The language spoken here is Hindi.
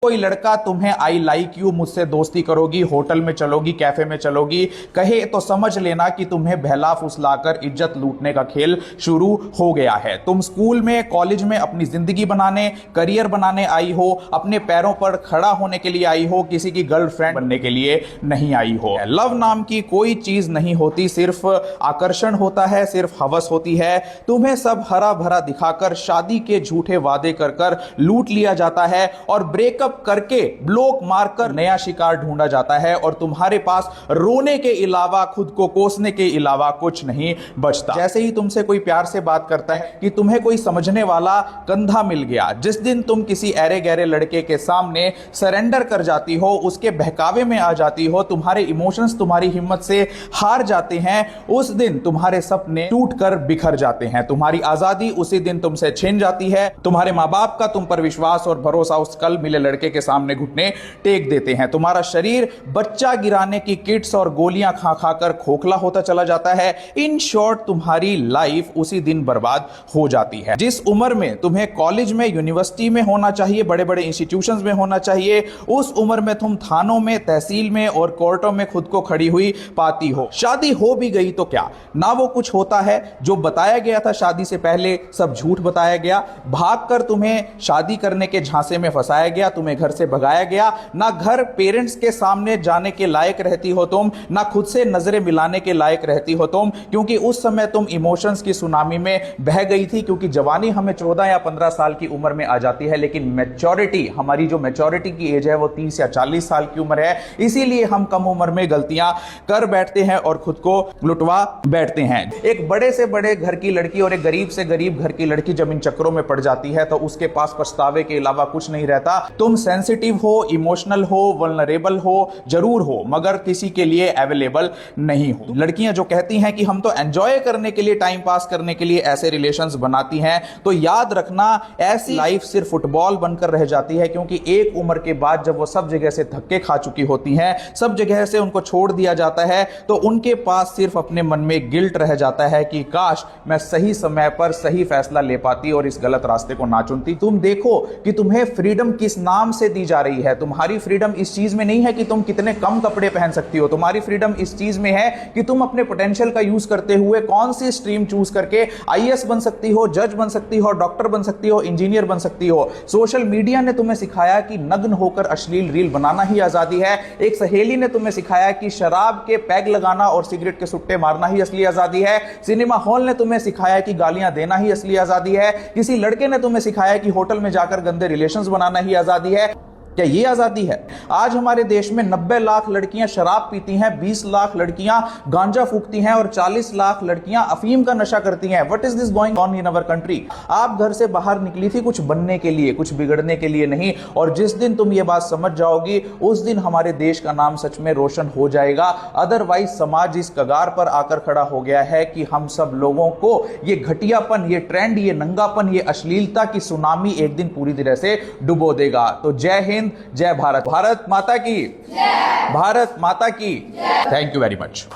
कोई लड़का तुम्हें आई लाइक यू, मुझसे दोस्ती करोगी, होटल में चलोगी, कैफे में चलोगी, कहे तो समझ लेना कि तुम्हें बहला फुसलाकर इज्जत लूटने का खेल शुरू हो गया है। तुम स्कूल में, कॉलेज में अपनी जिंदगी बनाने, करियर बनाने आई हो, अपने पैरों पर खड़ा होने के लिए आई हो, किसी की गर्लफ्रेंड बनने के लिए नहीं आई हो। लव नाम की कोई चीज नहीं होती, सिर्फ आकर्षण होता है, सिर्फ हवस होती है। तुम्हें सब हरा भरा दिखाकर शादी के झूठे वादे कर कर लूट लिया जाता है और ब्रेकअप करके ब्लॉक मारकर नया शिकार ढूंढा जाता है और तुम्हारे पास रोने के अलावा, खुद को कोसने के अलावा कुछ नहीं बचता। जैसे ही तुमसे कोई प्यार से बात करता है कि तुम्हें कोई समझने वाला कंधा मिल गया, जिस दिन तुम किसी ऐरे गहरे लड़के के सामने सरेंडर कर जाती हो, उसके बहकावे में आ जाती हो, तुम्हारे इमोशंस तुम्हारी हिम्मत से हार जाते हैं, उस दिन तुम्हारे सपने टूटकर बिखर जाते हैं, तुम्हारी आजादी उसी दिन तुमसे छिन जाती है, तुम्हारे मां बाप का तुम पर विश्वास और भरोसा उस कल मिले लड़के के सामने घुटने टेक देते हैं, तुम्हारा शरीर बच्चा गिराने की किट्स और गोलियां खा खाकर खोखला होता चला जाता है। इन शॉर्ट तुम्हारी लाइफ उसी दिन बर्बाद हो जाती है। जिस उम्र में तुम्हें कॉलेज में, यूनिवर्सिटी में होना चाहिए, बड़े बड़े इंस्टीट्यूशंस में होना चाहिए, उस उम्र में तुम थानों में, तहसील में और कोर्टों में खुद को खड़ी हुई पाती हो। शादी हो भी गई तो क्या, ना वो कुछ होता है जो बताया गया था शादी से पहले, सब झूठ बताया गया, भागकर तुम्हें शादी करने के झांसे में फंसाया गया, तुम्हें घर से भगाया गया, ना घर पेरेंट्स के सामने जाने के लायक रहती हो तुम, ना खुद से नजरें मिलाने के लायक रहती हो तुम, क्योंकि उस समय तुम इमोशंस की सुनामी में बह गई थी। क्योंकि जवानी हमें 14 या 15 साल की उम्र में आ जाती है, लेकिन मैच्योरिटी, हमारी जो मैच्योरिटी की एज है वो 30 या 40 साल की उम्र है। इसीलिए हम कम उम्र में गलतियां कर बैठते हैं और खुद को लुटवा बैठते हैं। एक बड़े से बड़े घर की लड़की और एक गरीब से गरीब घर की लड़की जब इन चक्करों में पड़ जाती है तो उसके पास पछतावे के अलावा कुछ नहीं रहता। तुम सेंसिटिव हो, इमोशनल हो, वल्नरेबल हो, जरूर हो, मगर किसी के लिए अवेलेबल नहीं हो। लड़कियां जो कहती हैं कि हम तो एंजॉय करने के लिए, टाइम पास करने के लिए ऐसे रिलेशंस बनाती हैं, तो याद रखना ऐसी लाइफ सिर्फ फुटबॉल बनकर रह जाती है। क्योंकि एक उम्र के बाद जब वो सब जगह से धक्के खा चुकी होती हैं, सब जगह से उनको छोड़ दिया जाता है, तो उनके पास सिर्फ अपने मन में गिल्ट रह जाता है कि काश मैं सही समय पर सही फैसला ले पाती और इस गलत रास्ते को ना चुनती। तुम देखो कि तुम्हें फ्रीडम किस नाम से दी जा रही है। तुम्हारी फ्रीडम इस चीज में नहीं है कि तुम कितने कम कपड़े पहन सकती हो, तुम्हारी फ्रीडम इस चीज में है कि तुम अपने पोटेंशियल का यूज करते हुए कौन सी स्ट्रीम चूज करके आईएएस बन सकती हो, जज बन सकती हो, डॉक्टर बन सकती हो, इंजीनियर बन सकती हो। सोशल मीडिया ने तुम्हें सिखाया कि नग्न होकर अश्लील रील बनाना ही आजादी है। एक सहेली ने तुम्हें सिखाया कि शराब के पैग लगाना और सिगरेट के सुट्टे मारना ही असली आजादी है। सिनेमा हॉल ने तुम्हें सिखाया कि गालियां देना ही असली आजादी है। किसी लड़के ने तुम्हें सिखाया कि होटल में जाकर गंदे रिलेशंस बनाना ही आजादी है। क्या ये आजादी है? आज हमारे देश में 90 लाख लड़कियां शराब पीती हैं, 20 लाख लड़कियां गांजा फूकती हैं और 40 लाख लड़कियां अफीम का नशा करती हैं। What is this going on in our country? आप घर से बाहर निकली थी कुछ बनने के लिए, कुछ बिगड़ने के लिए नहीं। और जिस दिन तुम ये बात समझ जाओगी, उस दिन हमारे देश का नाम सच में रोशन हो जाएगा। अदरवाइज समाज इस कगार पर आकर खड़ा हो गया है कि हम सब लोगों को ये घटियापन, ये ट्रेंड, ये नंगापन, ये अश्लीलता की सुनामी एक दिन पूरी तरह से डुबो देगा। तो जय हिंद, जय भारत, भारत माता की जय, भारत माता की जय। Thank you very much.